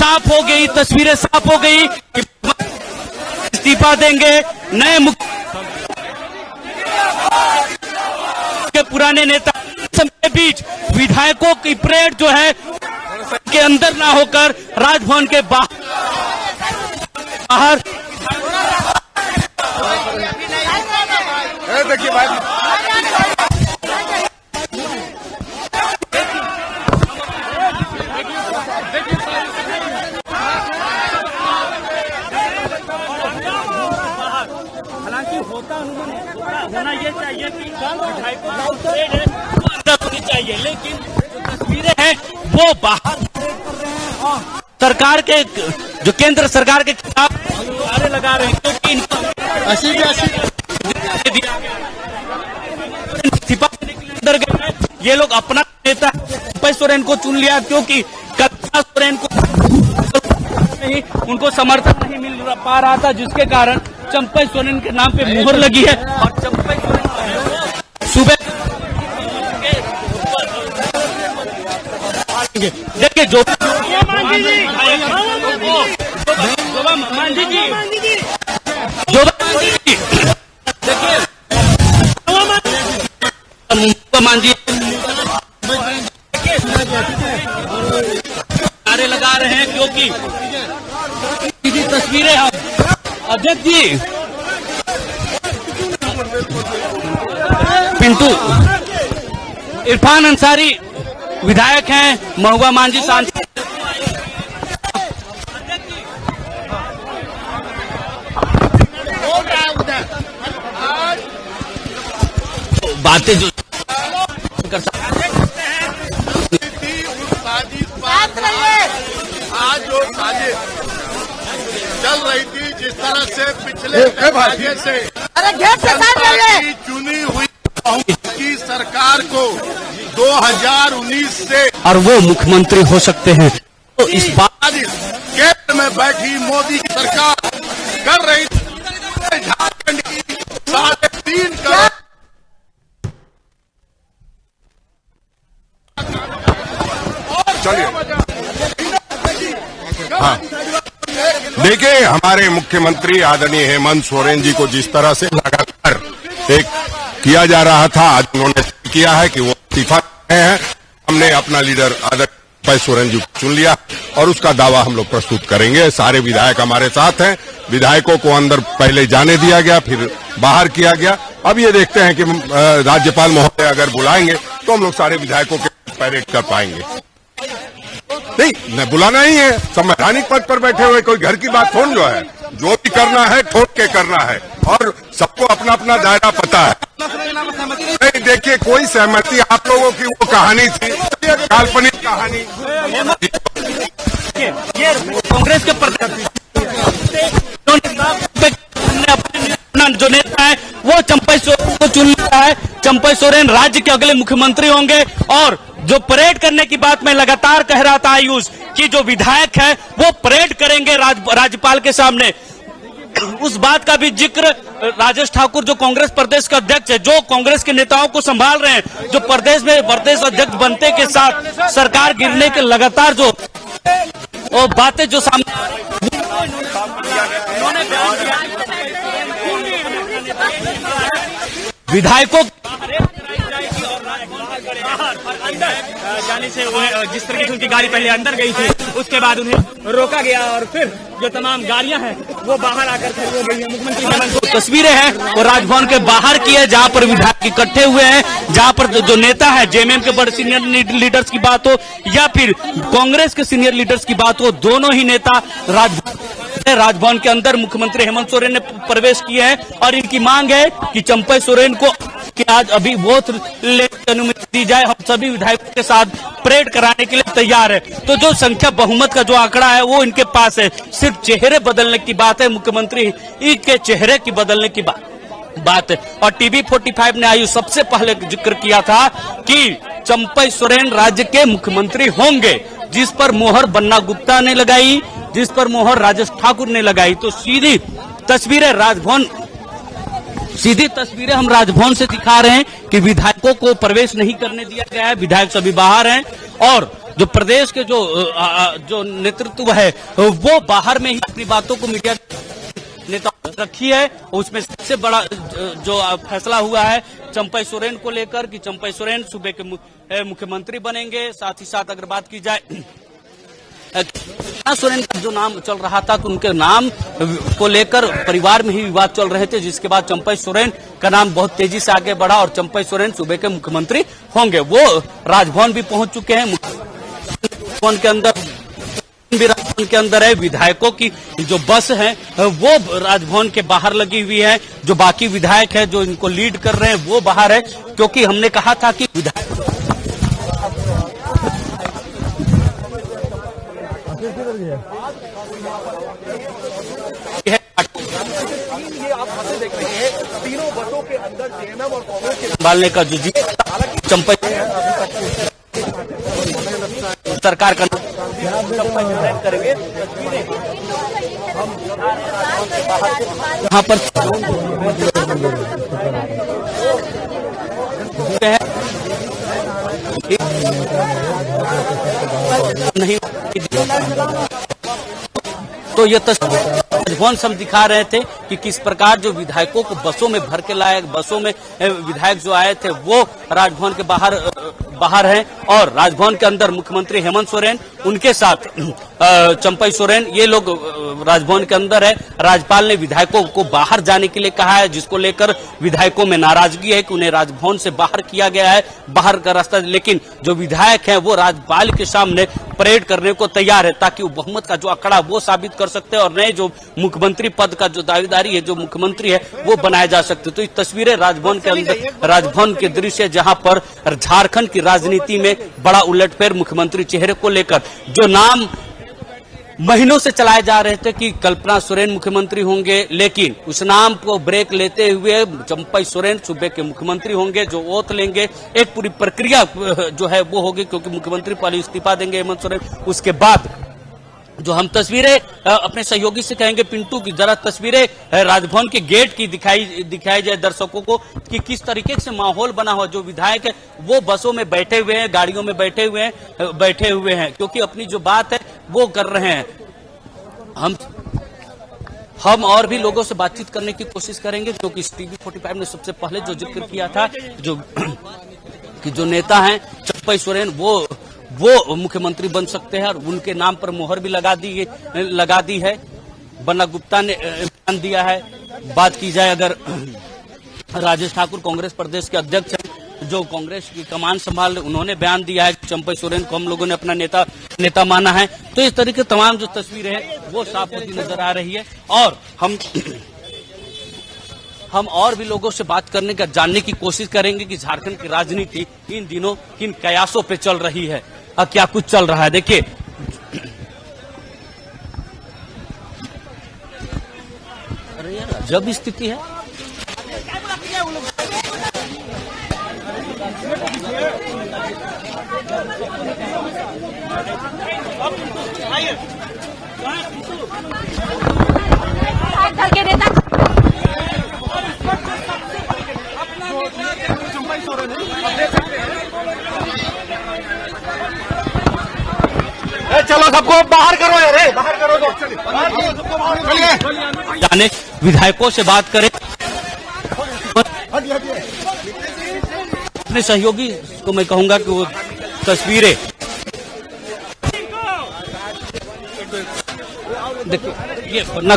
साफ हो गई, तस्वीरें साफ हो गई कि इस्तीफा देंगे। नए के पुराने नेता के बीच विधायकों की परेड जो है के अंदर ना होकर राजभवन के बाहर देखिए भाई हालांकि होना ये चाहिए कि होनी चाहिए, लेकिन तस्वीरें हैं वो बाहर सरकार के जो केंद्र सरकार के खिलाफ नारे लगा रहे हैं, क्योंकि इस्तीफा देने के लिए अंदर गए। ये लोग अपना नेता चंपई सोरेन को चुन लिया, क्योंकि कल्पना सोरेन को नहीं उनको समर्थन नहीं मिल पा रहा था, जिसके कारण चंपई सोरेन के नाम पे मुहर लगी है। और चंपई सोरेन सुबह देखिए जो नारे लगा रहे हैं, क्योंकि सीधी तस्वीरें हैं। अध्यक्ष जी पिंटू इरफान अंसारी विधायक हैं, महुआ मांझी सांसद। बातें जो कर सकते आज जो साजिश चल रही थी, जिस तरह से पिछले से चुनी हुई की सरकार को 2019 से और वो मुख्यमंत्री हो सकते हैं, तो इस बात केंद्र में बैठी मोदी की सरकार कर रही थी झारखंड की 3.5 करोड़ चलिए। हाँ, देखिए हमारे मुख्यमंत्री आदरणीय हेमंत सोरेन जी को जिस तरह से लगातार एक किया जा रहा था, आज उन्होंने किया है कि वो इस्तीफा दे हैं। हमने अपना लीडर आदरणीय चंपई सोरेन जी को चुन लिया और उसका दावा हम लोग प्रस्तुत करेंगे। सारे विधायक हमारे साथ हैं। विधायकों को अंदर पहले जाने दिया गया, फिर बाहर किया गया। अब ये देखते हैं कि राज्यपाल महोदय अगर बुलाएंगे तो हम लोग सारे विधायकों के परेड कर पाएंगे। नहीं बुलाना ही है, संवैधानिक पद पर बैठे हुए कोई घर की बात थोड़ी जो है। जो भी करना है ठोक के करना है, और सबको अपना अपना दायरा पता है। नहीं देखिए, कोई सहमति आप लोगों की वो कहानी थी, काल्पनिक कहानी। ये कांग्रेस के जो नेता है वो चंपई सोरेन को चुन लिया है। चंपई सोरेन राज्य के अगले मुख्यमंत्री होंगे। और जो परेड करने की बात मैं लगातार कह रहा था आयुष कि जो विधायक है वो परेड करेंगे राज्यपाल के सामने, उस बात का भी जिक्र राजेश ठाकुर जो कांग्रेस प्रदेश का अध्यक्ष है, जो कांग्रेस के नेताओं को संभाल रहे हैं, जो प्रदेश में प्रदेश अध्यक्ष बनते के साथ सरकार गिरने के लगातार जो बातें जो सामने विधायकों जाने से जिस तरीके से उनकी गाड़ी पहले अंदर गई थी, उसके बाद उन्हें रोका गया और फिर जो तमाम गाड़ियां हैं वो बाहर आकर खड़ी हो गई है। मुख्यमंत्री हेमंत तस्वीरें हैं वो राजभवन के बाहर की है, जहां पर विधायक इकट्ठे हुए हैं, जहां पर जो नेता है जेएमएम के बड़े सीनियर लीडर्स की बात हो या फिर कांग्रेस के सीनियर लीडर्स की बात हो, दोनों ही नेता राजभवन के अंदर मुख्यमंत्री हेमंत सोरेन ने प्रवेश किए हैं। और इनकी मांग है कि चंपई सोरेन को कि आज अभी वोट लेने की अनुमति दी जाए। हम सभी विधायकों के साथ परेड कराने के लिए तैयार है। तो जो संख्या बहुमत का जो आंकड़ा है वो इनके पास है, सिर्फ चेहरे बदलने की बात है, मुख्यमंत्री के चेहरे की बदलने की बात है। और टीवी 45 ने आयु सबसे पहले जिक्र किया था कि चंपई सोरेन राज्य के मुख्यमंत्री होंगे, जिस पर मोहर बन्ना गुप्ता ने लगाई, जिस पर मोहर राजेश ठाकुर ने लगाई। तो सीधी तस्वीरें हम राजभवन से दिखा रहे हैं कि विधायकों को प्रवेश नहीं करने दिया गया है, विधायक सभी बाहर हैं। और जो प्रदेश के जो नेतृत्व है वो बाहर में ही अपनी बातों को मीडिया नेता रखी है। उसमें सबसे बड़ा जो फैसला हुआ है चंपई सोरेन को लेकर कि चंपई सोरेन सूबे के मुख्यमंत्री बनेंगे। साथ ही साथ अगर बात की जाए सोरेन का जो नाम चल रहा था तो उनके नाम को लेकर परिवार में ही विवाद चल रहे थे, जिसके बाद चंपई सोरेन का नाम बहुत तेजी से आगे बढ़ा और चंपई सोरेन सूबे के मुख्यमंत्री होंगे। वो राजभवन भी पहुंच चुके हैं। राजभवन के अंदर है। विधायकों की जो बस है वो राजभवन के बाहर लगी हुई है। जो बाकी विधायक है जो इनको लीड कर रहे हैं वो बाहर है, क्योंकि हमने कहा था कि विधायक तीनों बसों के अंदर जेएमएम और कांग्रेस के संभालने का जो चंपई सरकार का करेंगे। यहाँ पर नहीं तो ये राजभवन से हम दिखा रहे थे कि किस प्रकार जो विधायकों को बसों में भर के लाए, बसों में विधायक जो आए थे वो राजभवन के बाहर हैं और राजभवन के अंदर मुख्यमंत्री हेमंत सोरेन, उनके साथ चंपई सोरेन, ये लोग राजभवन के अंदर है। राज्यपाल ने विधायकों को बाहर जाने के लिए कहा है, जिसको लेकर विधायकों में नाराजगी है कि उन्हें राजभवन से बाहर किया गया है, बाहर का रास्ता। लेकिन जो विधायक हैं वो राज्यपाल के सामने परेड करने को तैयार है ताकि वो बहुमत का जो आंकड़ा वो साबित कर सकते हैं और नए जो मुख्यमंत्री पद का जो दावेदारी है, जो मुख्यमंत्री है वो बनाया जा सकते। तो ये तस्वीरें राजभवन के अंदर, राजभवन के दृश्य जहां पर झारखंड की राजनीति में बड़ा उलटफेर मुख्यमंत्री चेहरे को लेकर जो नाम महीनों से चलाए जा रहे थे कि कल्पना सोरेन मुख्यमंत्री होंगे, लेकिन उस नाम को ब्रेक लेते हुए चंपई सोरेन सूबे के मुख्यमंत्री होंगे, जो ओथ लेंगे। एक पूरी प्रक्रिया जो है वो होगी, क्योंकि मुख्यमंत्री पहले इस्तीफा देंगे हेमंत सोरेन, उसके बाद जो हम तस्वीरें अपने सहयोगी से कहेंगे पिंटू की जरा तस्वीरें राजभवन के गेट की दिखाई जाए दर्शकों को कि किस तरीके से माहौल बना हुआ। जो विधायक है वो बसों में बैठे हुए हैं, गाड़ियों में बैठे हुए हैं क्योंकि अपनी जो बात है वो कर रहे हैं। हम और भी लोगों से बातचीत करने की कोशिश करेंगे, क्योंकि टीवी 45 ने सबसे पहले जो जिक्र किया था जो नेता हैं चंपई सोरेन वो मुख्यमंत्री बन सकते हैं और उनके नाम पर मोहर भी लगा दी है। बन्ना गुप्ता ने बयान दिया है। बात की जाए अगर राजेश ठाकुर कांग्रेस प्रदेश के अध्यक्ष हैं, जो कांग्रेस की कमान संभाल, उन्होंने बयान दिया है कि चंपई सोरेन को हम लोगों ने अपना नेता माना है। तो इस तरीके तमाम जो तस्वीरें हैं वो साफ होती नजर आ रही है और हम और भी लोगों से बात करने का, जानने की कोशिश करेंगे कि झारखंड की राजनीति इन दिनों किन कयासों पे चल रही है और क्या कुछ चल रहा है। देखिए जब स्थिति है चलो सबको बाहर करो यार, बाहर करो तो चलिए। जाने विधायकों से बात करें, अपने सहयोगी को मैं कहूंगा कि वो तस्वीरें देखिए, ये बन्ना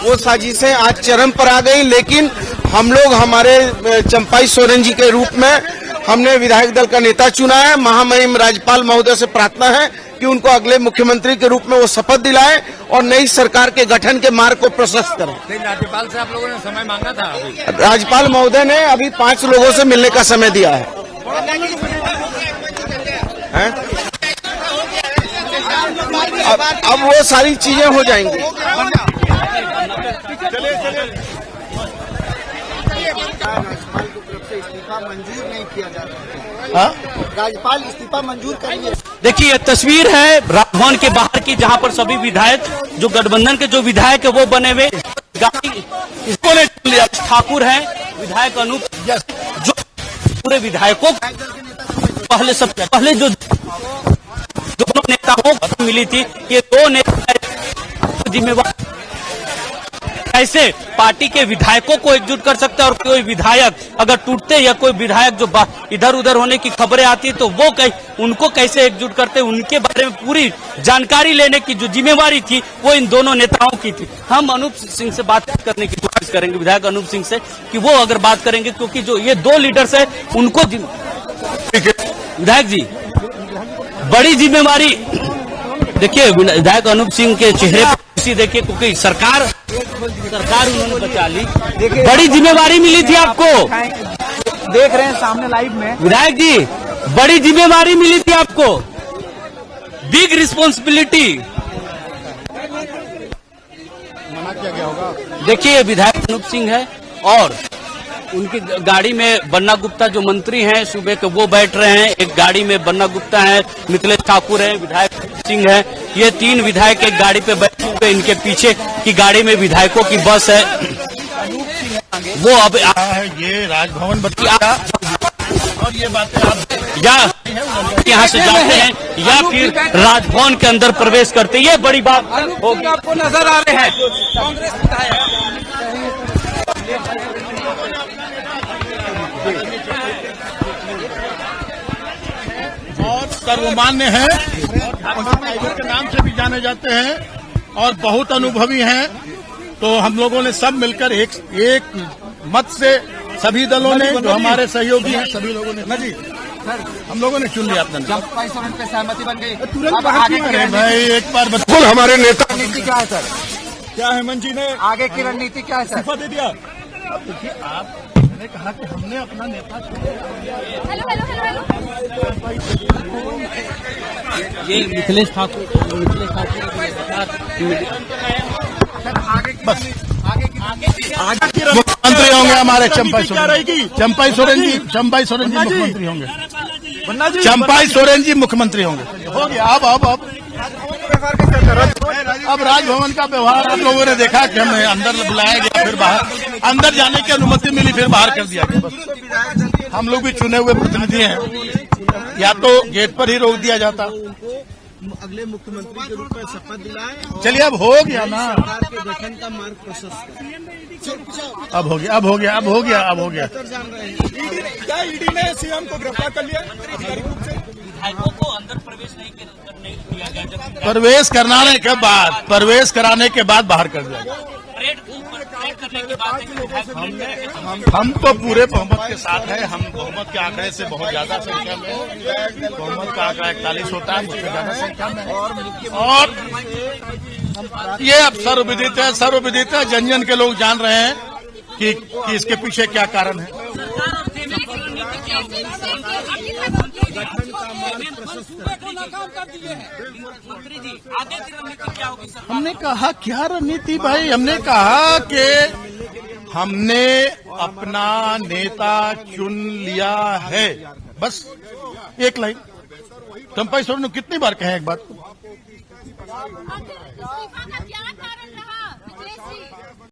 वो साजिशें आज चरम पर आ गई। लेकिन हम लोग हमारे चंपई सोरेन जी के रूप में हमने विधायक दल का नेता चुना है। महामहिम राज्यपाल महोदय से प्रार्थना है कि उनको अगले मुख्यमंत्री के रूप में वो शपथ दिलाएं और नई सरकार के गठन के मार्ग को प्रशस्त करें। राज्यपाल से आप लोगों ने समय मांगा था? राज्यपाल महोदय ने अभी 5 लोगों से मिलने का समय दिया है। अब वो सारी चीजें हो जाएंगी। इस्तीफा मंजूर नहीं किया जा रहा है। राज्यपाल इस्तीफा मंजूर करेंगे। देखिए ये तस्वीर है राजभवन के बाहर की, जहां पर सभी विधायक जो गठबंधन के जो विधायक है वो बने हुए ठाकुर हैं, विधायक अनूप, जो पूरे विधायकों पहले जो दोनों नेताओं को मिली थी कि दो नेता जिम्मेवार कैसे पार्टी के विधायकों को एकजुट कर सकते हैं, और कोई विधायक अगर टूटते या कोई विधायक जो इधर उधर होने की खबरें आती है तो वो उनको कैसे एकजुट करते, उनके बारे में पूरी जानकारी लेने की जो जिम्मेवारी थी वो इन दोनों नेताओं की थी। हम अनूप सिंह से बात करने की कोशिश करेंगे, विधायक अनूप सिंह से, कि वो अगर बात करेंगे, क्योंकि जो ये दो लीडर्स है उनको विधायक जी बड़ी जिम्मेवारी, देखिए विधायक अनूप सिंह के चेहरे पर खुशी देखिए, क्योंकि सरकार उन्होंने बचा ली, बड़ी जिम्मेवारी मिली थी आपको, देख रहे हैं सामने लाइव में। विधायक जी बड़ी जिम्मेवारी मिली थी आपको, बिग रिस्पॉन्सिबिलिटी। मना किया गया होगा। देखिए विधायक अनूप सिंह है और उनकी गाड़ी में बन्ना गुप्ता जो मंत्री हैं सूबे के वो बैठ रहे हैं, एक गाड़ी में बन्ना गुप्ता है, मिथिलेश ठाकुर है, विधायक सिंह है, ये तीन विधायक एक गाड़ी पे बैठे हुए, इनके पीछे की गाड़ी में विधायकों की बस है। वो अब ये राजभवन बताया और ये बातें आप या यहाँ से जाते हैं या फिर राजभवन के अंदर प्रवेश करते, ये बड़ी बात होगी। आपको नजर आ रहे हैं कांग्रेस और सर्वमान्य हैं और के नाम से भी जाने जाते हैं और बहुत अनुभवी हैं। तो हम लोगों ने सब मिलकर एक मत से सभी दलों ने, जो हमारे सहयोगी हैं सभी लोगों ने, हम लोगों ने चुन लिया अपना। चंपाई सोरेन पे सहमति बन गई, तुरंत आगे की रणनीति भाई एक बार बिल्कुल हमारे नेता क्या है सर? क्या हेमंत जी ने आगे की रणनीति क्या है सर? दे दिया। अब देखिए आपने कहा कि हमने अपना नेता ये मिथिलेश ठाकुर बस मुख्यमंत्री होंगे हमारे चंपाई सोरेन जी मुख्यमंत्री होंगे। चंपाई सोरेन जी मुख्यमंत्री होंगे। हो गया। अब राजभवन का व्यवहार आप लोगों ने देखा कि हमें अंदर बुलाया गया, फिर बाहर अंदर जाने की अनुमति मिली, फिर बाहर कर दिया गया। बस हम लोग भी चुने हुए प्रतिनिधि हैं, या तो गेट पर ही रोक दिया जाता। अगले मुख्यमंत्री के रूप में शपथ दिलाए, चलिए अब हो गया ना, सरकार के गठन का मार्ग प्रशस्त। अब हो गया। क्या ईडी ने सीएम को गिरफ्तार कर लिया? विधायकों को अंदर प्रवेश नहीं करने दिया गया, जब प्रवेश प्रवेश कराने के बाद बाहर कर दिया गया। परेड करने के बाद हम तो पूरे बहुमत के साथ हैं। हम बहुमत के आंकड़े से बहुत ज्यादा संख्या में, बहुमत का आंकड़ा 41 होता है, मुझसे ज्यादा संख्या में। और ये अब सर्वविदित है, जन जन के लोग जान रहे हैं कि इसके पीछे क्या कारण है। हमने कहा क्या रणनीति भाई, हमने कहा कि हमने अपना नेता चुन लिया है, बस एक लाइन। चंपाई सोरेन ने कितनी बार कहे एक बात।